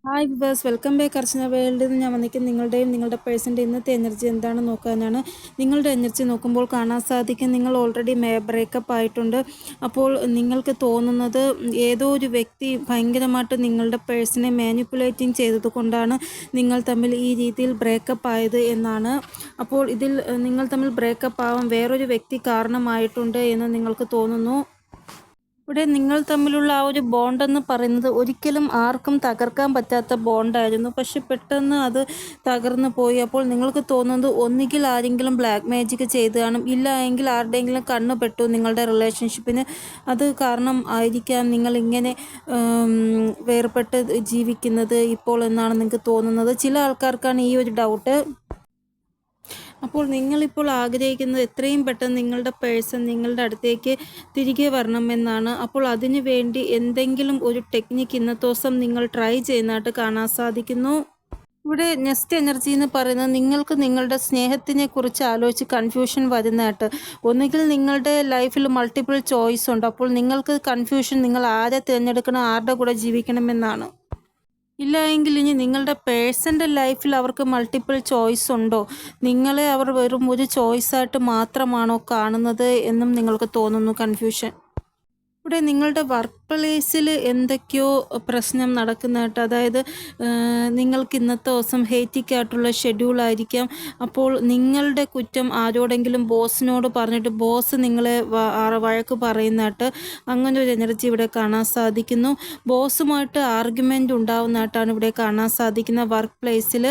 Hi viewers, welcome back അർച്ചന വേൾഡിൽ നിന്ന് ഞാൻ വന്നിരിക്കുന്നത് നിങ്ങളുടെയും നിങ്ങളുടെ പേഴ്സൻ്റെ ഇന്നത്തെ എനർജി എന്താണെന്ന് നോക്കാനാണ്. നിങ്ങളുടെ എനർജി നോക്കുമ്പോൾ കാണാൻ സാധിക്കും നിങ്ങൾ ഓൾറെഡി ബ്രേക്കപ്പ് ആയിട്ടുണ്ട്. അപ്പോൾ നിങ്ങൾക്ക് തോന്നുന്നത് ഏതോ ഒരു വ്യക്തി ഭയങ്കരമായിട്ട് നിങ്ങളുടെ പേഴ്സണെ മാനിപ്പുലേറ്റിംഗ് ചെയ്തത് കൊണ്ടാണ് നിങ്ങൾ തമ്മിൽ ഈ രീതിയിൽ ബ്രേക്കപ്പ് ആയത് എന്നാണ്. അപ്പോൾ ഇതിൽ നിങ്ങൾ തമ്മിൽ ബ്രേക്കപ്പ് ആവാൻ വേറൊരു വ്യക്തി കാരണമായിട്ടുണ്ട് എന്ന് നിങ്ങൾക്ക് തോന്നുന്നു. ഇവിടെ നിങ്ങൾ തമ്മിലുള്ള ആ ഒരു ബോണ്ടെന്ന് പറയുന്നത് ഒരിക്കലും ആർക്കും തകർക്കാൻ പറ്റാത്ത ബോണ്ടായിരുന്നു. പക്ഷെ പെട്ടെന്ന് അത് തകർന്നു പോയി. അപ്പോൾ നിങ്ങൾക്ക് തോന്നുന്നത് ഒന്നുകിൽ ആരെങ്കിലും ബ്ലാക്ക് മാജിക് ചെയ്ത് കാണും, ഇല്ല എങ്കിൽ ആരുടെയെങ്കിലും കണ്ണ് പെട്ടു നിങ്ങളുടെ റിലേഷൻഷിപ്പിന്. അത് കാരണം ആയിരിക്കാം നിങ്ങൾ ഇങ്ങനെ വേർപെട്ട് ജീവിക്കുന്നത് ഇപ്പോൾ എന്നാണ് നിങ്ങൾക്ക് തോന്നുന്നത്. ചില ആൾക്കാർക്കാണ് ഈ ഒരു ഡൗട്ട്. അപ്പോൾ നിങ്ങളിപ്പോൾ ആഗ്രഹിക്കുന്നത് എത്രയും പെട്ടെന്ന് നിങ്ങളുടെ പേഴ്സൺ നിങ്ങളുടെ അടുത്തേക്ക് തിരികെ വരണമെന്നാണ്. അപ്പോൾ അതിനു വേണ്ടി എന്തെങ്കിലും ഒരു ടെക്നിക്ക് ഇന്നത്തെ ദിവസം നിങ്ങൾ ട്രൈ ചെയ്യുന്നതായിട്ട് കാണാൻ സാധിക്കുന്നു. ഇവിടെ നെക്സ്റ്റ് എനർജി എന്ന് പറയുന്നത് നിങ്ങൾക്ക് നിങ്ങളുടെ സ്നേഹത്തിനെ കുറിച്ച് ആലോചിച്ച് കൺഫ്യൂഷൻ വരുന്നതായിട്ട്. ഒന്നുകിൽ നിങ്ങളുടെ ലൈഫിൽ മൾട്ടിപ്പിൾ ചോയ്സ് ഉണ്ട്. അപ്പോൾ നിങ്ങൾക്ക് കൺഫ്യൂഷൻ നിങ്ങൾ ആരെ തിരഞ്ഞെടുക്കണം, ആരുടെ കൂടെ ജീവിക്കണമെന്നാണ്. ഇല്ല എങ്കിൽ ഇനി നിങ്ങളുടെ പേഴ്സൻ്റെ ലൈഫിൽ അവർക്ക് മൾട്ടിപ്പിൾ ചോയ്സ് ഉണ്ടോ, നിങ്ങളെ അവർ വെറും ഒരു ചോയ്സായിട്ട് മാത്രമാണോ കാണുന്നത് എന്നും നിങ്ങൾക്ക് തോന്നുന്നു കൺഫ്യൂഷൻ. ഇവിടെ നിങ്ങളുടെ വർക്ക് പ്ലേസിൽ എന്തൊക്കെയോ പ്രശ്നം നടക്കുന്നതായിട്ട്. അതായത് നിങ്ങൾക്ക് ഇന്നത്തെ ദിവസം ഹേറ്റിക്കായിട്ടുള്ള ഷെഡ്യൂളായിരിക്കാം. അപ്പോൾ നിങ്ങളുടെ കുറ്റം ആരോടെങ്കിലും ബോസിനോട് പറഞ്ഞിട്ട് ബോസ് നിങ്ങളെ വഴക്ക് പറയുന്നതായിട്ട് അങ്ങനെ ഒരു എനർജി ഇവിടെ കാണാൻ സാധിക്കുന്നു. ബോസുമായിട്ട് ആർഗ്യുമെൻ്റ് ഉണ്ടാവുന്നതായിട്ടാണ് ഇവിടെ കാണാൻ സാധിക്കുന്ന വർക്ക് പ്ലേസിൽ.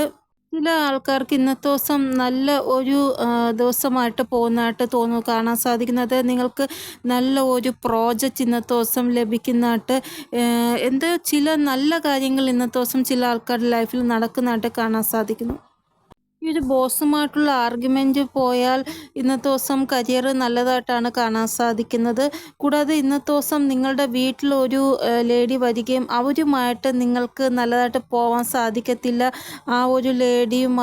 ചില ആൾക്കാർക്ക് ഇന്നത്തെ ദിവസം നല്ല ഒരു ദിവസമായിട്ട് പോകുന്നതായിട്ട് കാണാൻ സാധിക്കുന്നത്. നിങ്ങൾക്ക് നല്ല ഒരു പ്രോജക്റ്റ് ഇന്നത്തെ ദിവസം ലഭിക്കുന്നതായിട്ട്, എന്തോ ചില നല്ല കാര്യങ്ങൾ ഇന്നത്തെ ദിവസം ചില ആൾക്കാരുടെ ലൈഫിൽ നടക്കുന്നതായിട്ട് കാണാൻ സാധിക്കുന്നു. ഈ ഒരു ബോസുമായിട്ടുള്ള ആർഗ്യുമെൻ്റ് പോയാൽ ഇന്നത്തെ ദിവസം കരിയർ നല്ലതായിട്ടാണ് കാണാൻ സാധിക്കുന്നത്. കൂടാതെ ഇന്നത്തെ ദിവസം നിങ്ങളുടെ വീട്ടിലൊരു ലേഡി വരികയും അവരുമായിട്ട് നിങ്ങൾക്ക് നല്ലതായിട്ട് പോകാൻ സാധിക്കത്തില്ല. ആ ഒരു ലേഡിയും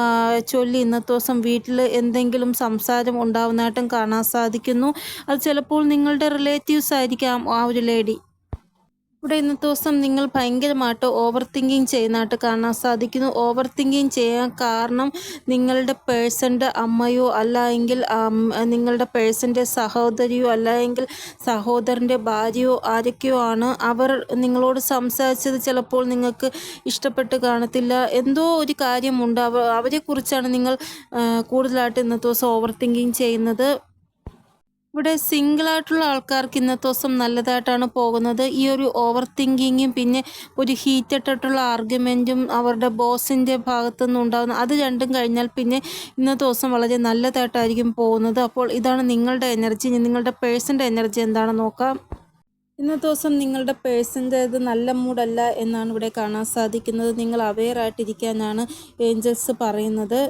ചൊല്ലി ഇന്നത്തെ ദിവസം വീട്ടിൽ എന്തെങ്കിലും സംസാരം ഉണ്ടാവുന്നതായിട്ടും കാണാൻ സാധിക്കുന്നു. അത് ചിലപ്പോൾ നിങ്ങളുടെ റിലേറ്റീവ്സ് ആയിരിക്കാം ആ ഒരു ലേഡി. ഇവിടെ ഇന്നത്തെ ദിവസം നിങ്ങൾ ഭയങ്കരമായിട്ട് ഓവർ തിങ്കിങ് ചെയ്യുന്നതായിട്ട് കാണാൻ സാധിക്കുന്നു. ഓവർ തിങ്കിങ് ചെയ്യാൻ കാരണം നിങ്ങളുടെ പേഴ്സൻ്റെ അമ്മയോ അല്ല എങ്കിൽ നിങ്ങളുടെ പേഴ്സൻ്റെ സഹോദരിയോ അല്ല എങ്കിൽ സഹോദരൻ്റെ ഭാര്യയോ ആരൊക്കെയോ ആണ്. അവർ നിങ്ങളോട് സംസാരിച്ചത് ചിലപ്പോൾ നിങ്ങൾക്ക് ഇഷ്ടപ്പെട്ട് കാണത്തില്ല. എന്തോ ഒരു കാര്യമുണ്ട്, അവരെക്കുറിച്ചാണ് നിങ്ങൾ കൂടുതലായിട്ട് ഇന്നത്തെ ദിവസം ഓവർ തിങ്കിങ് ചെയ്യുന്നത്. ഇവിടെ സിംഗിളായിട്ടുള്ള ആൾക്കാർക്ക് ഇന്നത്തെ ദിവസം നല്ലതായിട്ടാണ് പോകുന്നത്. ഈ ഒരു ഓവർ തിങ്കിങ്ങും പിന്നെ ഒരു ഹീറ്റഡായിട്ടുള്ള ആർഗ്യുമെൻറ്റും അവരുടെ ബോസിൻ്റെ ഭാഗത്തുനിന്ന് ഉണ്ടാകുന്ന അത് രണ്ടും കഴിഞ്ഞാൽ പിന്നെ ഇന്നത്തെ ദിവസം വളരെ നല്ലതായിട്ടായിരിക്കും പോകുന്നത്. അപ്പോൾ ഇതാണ് നിങ്ങളുടെ എനർജി. നിങ്ങളുടെ പേഴ്സൻ്റെ എനർജി എന്താണെന്ന് നോക്കാം. ഇന്നത്തെ ദിവസം നിങ്ങളുടെ പേഴ്സൻ്റേത് നല്ല മൂഡല്ല എന്നാണ് ഇവിടെ കാണാൻ സാധിക്കുന്നത്. നിങ്ങൾ അവെയർ ആയിട്ടിരിക്കാനാണ് ഏഞ്ചൽസ് പറയുന്നത്.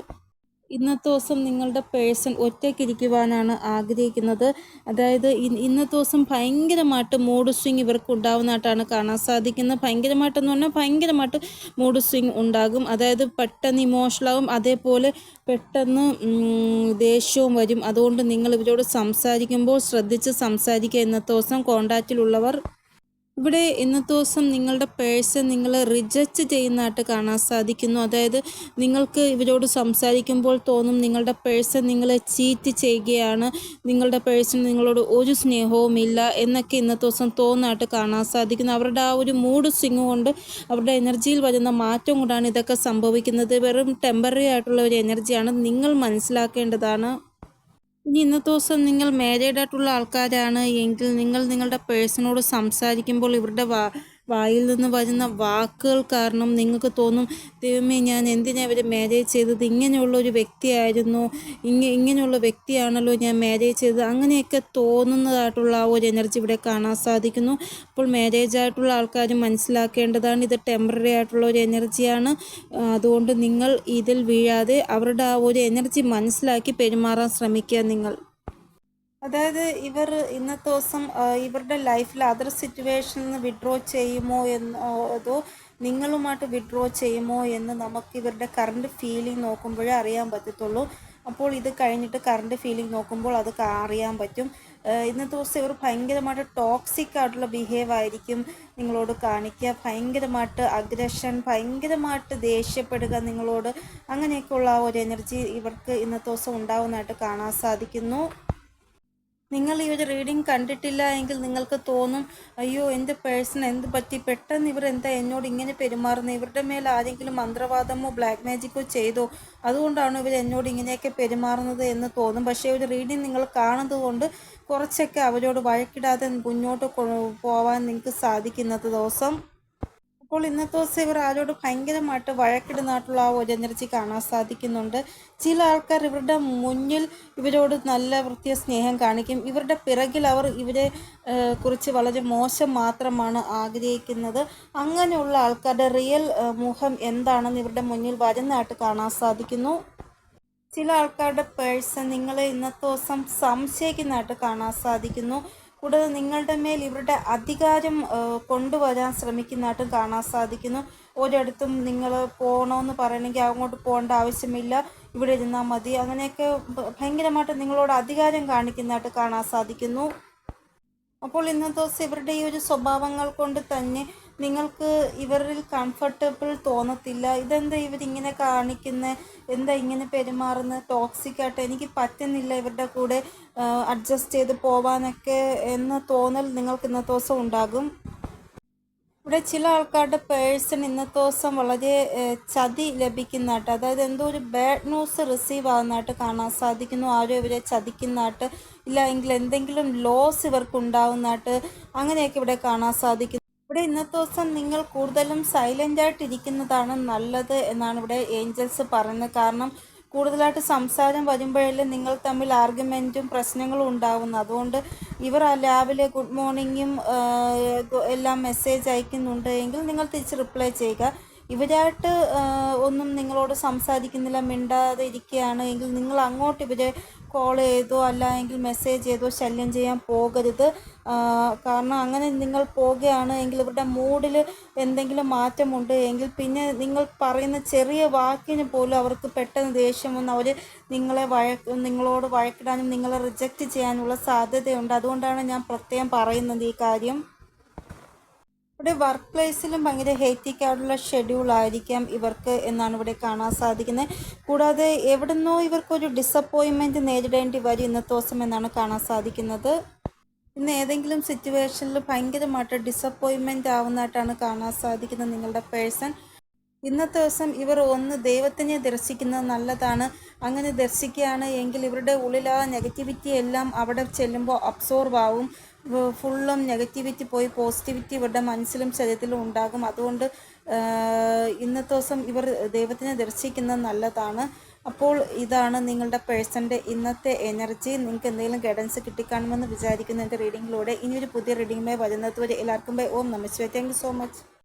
ഇന്നത്തെ ദിവസം നിങ്ങളുടെ പേഴ്സൺ ഒറ്റയ്ക്കിരിക്കുവാനാണ് ആഗ്രഹിക്കുന്നത്. അതായത് ഇന്നത്തെ ദിവസം ഭയങ്കരമായിട്ട് മൂഡ് സ്വിങ് ഇവർക്ക് ഉണ്ടാവുന്നതായിട്ടാണ് കാണാൻ സാധിക്കുന്നത്. ഭയങ്കരമായിട്ടെന്ന് പറഞ്ഞാൽ ഭയങ്കരമായിട്ട് മൂഡ് സ്വിങ് ഉണ്ടാകും. അതായത് പെട്ടെന്ന് ഇമോഷണലാകും, അതേപോലെ പെട്ടെന്ന് ദേഷ്യവും വരും. അതുകൊണ്ട് നിങ്ങൾ ഇവരോട് സംസാരിക്കുമ്പോൾ ശ്രദ്ധിച്ച് സംസാരിക്കുക. ഇന്നത്തെ ദിവസം കോണ്ടാക്റ്റിലുള്ളവർ. ഇവിടെ ഇന്നത്തെ ദിവസം നിങ്ങളുടെ പേഴ്സൺ നിങ്ങളെ റിജക്റ്റ് ചെയ്യുന്നതായിട്ട് കാണാൻ സാധിക്കുന്നു. അതായത് നിങ്ങൾക്ക് ഇവരോട് സംസാരിക്കുമ്പോൾ തോന്നും നിങ്ങളുടെ പേഴ്സൺ നിങ്ങളെ ചീറ്റ് ചെയ്യുകയാണ്, നിങ്ങളുടെ പേഴ്സൺ നിങ്ങളോട് ഒരു സ്നേഹവുമില്ല എന്നൊക്കെ ഇന്നത്തെ ദിവസം തോന്നുന്നതായിട്ട് കാണാൻ സാധിക്കുന്നു. അവരുടെ ആ ഒരു മൂഡ് സ്വിങ് കൊണ്ട് അവരുടെ എനർജിയിൽ വരുന്ന മാറ്റം കൊണ്ടാണ് ഇതൊക്കെ സംഭവിക്കുന്നത്. വെറും ടെമ്പററി ആയിട്ടുള്ള ഒരു എനർജിയാണ്, നിങ്ങൾ മനസ്സിലാക്കേണ്ടതാണ്. ഇനി ഇന്നത്തെ ദിവസം നിങ്ങൾ മാരീഡ് ആയിട്ടുള്ള ആൾക്കാരാണ് എങ്കിൽ നിങ്ങൾ നിങ്ങളുടെ പേഴ്സണോട് സംസാരിക്കുമ്പോൾ ഇവരുടെ വായിൽ നിന്ന് വരുന്ന വാക്കുകൾ കാരണം നിങ്ങൾക്ക് തോന്നും, ദൈവമേ ഞാൻ എന്തിനാണ് ഇവരെ മാരേജ് ചെയ്തത്, ഇങ്ങനെയുള്ള ഒരു വ്യക്തിയായിരുന്നു, ഇങ്ങനെയുള്ള വ്യക്തിയാണല്ലോ ഞാൻ മാരേജ് ചെയ്തത്, അങ്ങനെയൊക്കെ തോന്നുന്നതായിട്ടുള്ള ആ ഒരു എനർജി ഇവിടെ കാണാൻ സാധിക്കുന്നു. അപ്പോൾ മാരേജ് ആയിട്ടുള്ള ആൾക്കാർ മനസ്സിലാക്കേണ്ടതാണ് ഇത് ടെമ്പററി ആയിട്ടുള്ള ഒരു എനർജിയാണ്. അതുകൊണ്ട് നിങ്ങൾ ഇതിൽ വീഴാതെ അവരുടെ ആ ഒരു എനർജി മനസ്സിലാക്കി പെരുമാറാൻ ശ്രമിക്കുക നിങ്ങൾ. അതായത് ഇവർ ഇന്നത്തെ ദിവസം ഇവരുടെ ലൈഫിൽ അതർ സിറ്റുവേഷനിൽ നിന്ന് വിഡ്രോ ചെയ്യുമോ അതോ നിങ്ങളുമായിട്ട് വിഡ്രോ ചെയ്യുമോ എന്ന് നമുക്ക് ഇവരുടെ കറണ്ട് ഫീലിംഗ് നോക്കുമ്പോഴേ അറിയാൻ പറ്റത്തുള്ളൂ. അപ്പോൾ ഇത് കഴിഞ്ഞിട്ട് കറണ്ട് ഫീലിംഗ് നോക്കുമ്പോൾ അത് അറിയാൻ പറ്റും. ഇന്നത്തെ ദിവസം ഇവർ ഭയങ്കരമായിട്ട് ടോക്സിക് ആയിട്ടുള്ള ബിഹേവ് ആയിരിക്കും നിങ്ങളോട് കാണിക്കുക. ഭയങ്കരമായിട്ട് അഗ്രഷൻ, ഭയങ്കരമായിട്ട് ദേഷ്യപ്പെടുക നിങ്ങളോട്, അങ്ങനെയൊക്കെയുള്ള ആ ഒരു എനർജി ഇവർക്ക് ഇന്നത്തെ ദിവസം ഉണ്ടാവുന്നതായിട്ട് കാണാൻ സാധിക്കുന്നു. നിങ്ങൾ ഈ ഒരു റീഡിംഗ് കണ്ടിട്ടില്ല എങ്കിൽ നിങ്ങൾക്ക് തോന്നും, അയ്യോ എൻ്റെ പേഴ്സൺ എന്ത് പറ്റി, പെട്ടെന്ന് ഇവർ എന്താ എന്നോട് ഇങ്ങനെ പെരുമാറുന്നത്, ഇവരുടെ മേൽ ആരെങ്കിലും മന്ത്രവാദമോ ബ്ലാക്ക് മാജിക്കോ ചെയ്തോ, അതുകൊണ്ടാണ് ഇവർ എന്നോട് ഇങ്ങനെയൊക്കെ പെരുമാറുന്നത് എന്ന് തോന്നും. പക്ഷേ ഒരു റീഡിംഗ് നിങ്ങൾ കാണുന്നത് കൊണ്ട് കുറച്ചൊക്കെ അവരോട് വഴക്കിടാതെ മുന്നോട്ട് പോവാൻ നിങ്ങൾക്ക് സാധിക്കുന്നത് ദിവസം. അപ്പോൾ ഇന്നത്തെ ദിവസം ഇവർ ആരോട് ഭയങ്കരമായിട്ട് വഴക്കിടുന്നതായിട്ടുള്ള ആ ഒരു എനർജി കാണാൻ സാധിക്കുന്നുണ്ട്. ചില ആൾക്കാർ ഇവരുടെ മുന്നിൽ ഇവരോട് നല്ല വൃത്തിയ സ്നേഹം കാണിക്കും, ഇവരുടെ പിറകിൽ അവർ ഇവരെ കുറിച്ച് വളരെ മോശം മാത്രമാണ് ആഗ്രഹിക്കുന്നത്. അങ്ങനെയുള്ള ആൾക്കാരുടെ റിയൽ മുഖം എന്താണെന്ന് ഇവരുടെ മുന്നിൽ വരുന്നതായിട്ട് കാണാൻ സാധിക്കുന്നു. ചില ആൾക്കാരുടെ പേഴ്സൺ നിങ്ങളെ ഇന്നത്തെ ദിവസം സംശയിക്കുന്നതായിട്ട് കാണാൻ സാധിക്കുന്നു. കൂടാതെ നിങ്ങളുടെ മേൽ ഇവരുടെ അധികാരം കൊണ്ടുവരാൻ ശ്രമിക്കുന്നതായിട്ടും കാണാൻ സാധിക്കുന്നു. ഒരിടത്തും നിങ്ങൾ പോകണമെന്ന് പറയണമെങ്കിൽ അങ്ങോട്ട് പോകേണ്ട ആവശ്യമില്ല, ഇവിടെ ഇരുന്നാൽ മതി, അങ്ങനെയൊക്കെ ഭയങ്കരമായിട്ട് നിങ്ങളോട് അധികാരം കാണിക്കുന്നതായിട്ട് കാണാൻ സാധിക്കുന്നു. അപ്പോൾ ഇന്നത്തെ ദിവസം ഇവരുടെ ഈ ഒരു സ്വഭാവങ്ങൾ കൊണ്ട് തന്നെ നിങ്ങൾക്ക് ഇവരിൽ കംഫർട്ടബിൾ തോന്നത്തില്ല. ഇതെന്താ ഇവരിങ്ങനെ കാണിക്കുന്നത്, എന്താ ഇങ്ങനെ പെരുമാറുന്നത്, ടോക്സിക്കായിട്ട് എനിക്ക് പറ്റുന്നില്ല ഇവരുടെ കൂടെ അഡ്ജസ്റ്റ് ചെയ്ത് പോവാനൊക്കെ എന്ന തോന്നൽ നിങ്ങൾക്ക് ഇന്നത്തെ ദിവസം ഉണ്ടാകും. ഇവിടെ ചില ആൾക്കാരുടെ പേഴ്സൺ ഇന്നത്തെ ദിവസം വളരെ ചതി ലഭിക്കുന്നതായിട്ട്, അതായത് എന്തോ ഒരു ബാഡ് ന്യൂസ് റിസീവ് ആകുന്നതായിട്ട് കാണാൻ സാധിക്കുന്നു. ആരും ഇവരെ ചതിക്കുന്നതായിട്ട്, ഇല്ല എങ്കിൽ എന്തെങ്കിലും ലോസ് ഇവർക്ക് ഉണ്ടാകുന്നതായിട്ട്, അങ്ങനെയൊക്കെ ഇവിടെ കാണാൻ സാധിക്കുന്നു. ഇവിടെ ഇന്നത്തെ ദിവസം നിങ്ങൾ കൂടുതലും സൈലൻ്റായിട്ട് ഇരിക്കുന്നതാണ് നല്ലത് എന്നാണ് ഇവിടെ ഏഞ്ചൽസ് പറയുന്നത്. കാരണം കൂടുതലായിട്ട് സംസാരം വരുമ്പോഴല്ലേ നിങ്ങൾ തമ്മിൽ ആർഗ്യുമെൻറ്റും പ്രശ്നങ്ങളും ഉണ്ടാവുന്നത്. അതുകൊണ്ട് ഇവർ രാവിലെ ഗുഡ് മോർണിംഗും എല്ലാം മെസ്സേജ് അയക്കുന്നുണ്ട് എങ്കിൽ നിങ്ങൾ തിരിച്ച് റിപ്ലൈ ചെയ്യുക. ഇവരായിട്ട് ഒന്നും നിങ്ങളോട് സംസാരിക്കുന്നില്ല, മിണ്ടാതെ ഇരിക്കുകയാണ് എങ്കിൽ നിങ്ങൾ അങ്ങോട്ട് ഇവരെ കോൾ ചെയ്തോ അല്ല എങ്കിൽ മെസ്സേജ് ചെയ്തോ ശല്യം ചെയ്യാൻ പോകരുത്. കാരണം അങ്ങനെ നിങ്ങൾ പോകുകയാണ് എങ്കിൽ ഇവരുടെ മൂഡിൽ എന്തെങ്കിലും മാറ്റമുണ്ട് എങ്കിൽ പിന്നെ നിങ്ങൾ പറയുന്ന ചെറിയ വാക്കിന് പോലും അവർക്ക് പെട്ടെന്ന് ദേഷ്യം വന്ന് അവർ നിങ്ങളോട് വഴക്കിടാനും നിങ്ങളെ റിജക്റ്റ് ചെയ്യാനുള്ള സാധ്യതയുണ്ട്. അതുകൊണ്ടാണ് ഞാൻ പ്രത്യേകം പറയുന്നത് ഈ കാര്യം. ഇവിടെ വർക്ക് പ്ലേസിലും ഭയങ്കര ഹെക്റ്റിക് ആയിട്ടുള്ള ഷെഡ്യൂളായിരിക്കാം ഇവർക്ക് എന്നാണ് ഇവിടെ കാണാൻ സാധിക്കുന്നത്. കൂടാതെ എവിടുന്നോ ഇവർക്കൊരു ഡിസപ്പോയിൻമെൻറ്റ് നേരിടേണ്ടി വരും ഇന്നത്തെ ദിവസം എന്നാണ് കാണാൻ സാധിക്കുന്നത്. ഇന്ന് ഏതെങ്കിലും സിറ്റുവേഷനിൽ ഭയങ്കരമായിട്ട് ഡിസപ്പോയിൻമെൻ്റ് ആവുന്നതായിട്ടാണ് കാണാൻ സാധിക്കുന്നത് നിങ്ങളുടെ പേഴ്സൺ. ഇന്നത്തെ ദിവസം ഇവർ ഒന്ന് ദൈവത്തിനെ ദർശിക്കുന്നത് നല്ലതാണ്. അങ്ങനെ ദർശിക്കുകയാണ് എങ്കിൽ ഇവരുടെ ഉള്ളിൽ ആ നെഗറ്റിവിറ്റി എല്ലാം അവിടെ ചെല്ലുമ്പോൾ അബ്സോർവ് ആവും. ഫുള്ളും നെഗറ്റിവിറ്റി പോയി പോസിറ്റിവിറ്റി ഇവരുടെ മനസ്സിലും ശരീരത്തിലും ഉണ്ടാകും. അതുകൊണ്ട് ഇന്നത്തെ ദിവസം ഇവർ ദൈവത്തിനെ ദർശിക്കുന്നത് നല്ലതാണ്. അപ്പോൾ ഇതാണ് നിങ്ങളുടെ പേഴ്സൻ്റെ ഇന്നത്തെ എനർജി. നിങ്ങൾക്ക് എന്തെങ്കിലും ഗൈഡൻസ് കിട്ടിക്കാണുമെന്ന് വിചാരിക്കുന്നു എൻ്റെ റീഡിങ്ങിലൂടെ. ഇനിയൊരു പുതിയ റീഡിങ്ങുമായി വരുന്നത് വരെ എല്ലാവർക്കും ബൈ. ഓം നമഃ ശിവായ. Thank you so much.